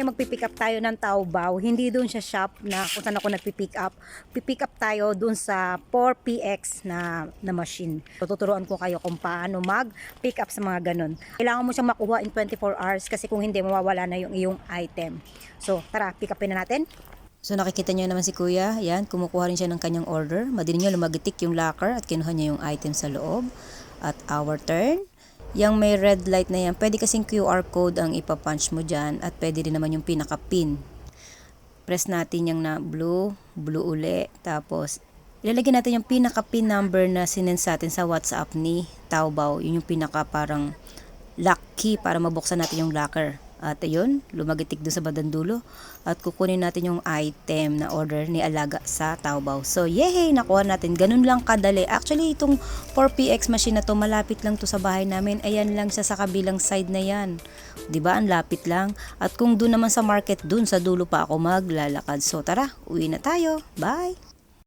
natin magpipick up tayo ng Taobao, hindi doon sa shop na kung saan ako nagpipick up. Pipick up tayo doon sa 4PX na machine. Tuturuan ko kayo kung paano mag-pick up sa mga ganun. Kailangan mo siyang makuha in 24 hours kasi kung hindi, mawawala na yung iyong item. So, tara, pick upin na natin. So nakikita niyo naman si Kuya, yan, kumukuha rin siya ng kanyang order. Madali niya lumagitik yung locker at kinuha niya yung item sa loob. At our turn. Yung may red light na yan, pwede kasing QR code ang ipapunch mo dyan at pwede rin naman yung pinaka-pin. Press natin yung na blue uli. Tapos ilalagay natin yung pinaka-pin number na sinend sa atin sa WhatsApp ni Taobao. Yun yung pinaka parang lock key para mabuksan natin yung locker. At ayun, lumagitik doon sa badandulo at kukunin natin yung item na order ni Alaga sa Taobao. So, yehey, nakuha natin. Ganun lang kadali. Actually, itong 4PX machine na to, malapit lang to sa bahay namin. Ayan lang siya sa kabilang side na yan. 'Di ba? Ang lapit lang. At kung doon naman sa market, doon sa dulo pa ako maglalakad. So, tara, uwi na tayo. Bye!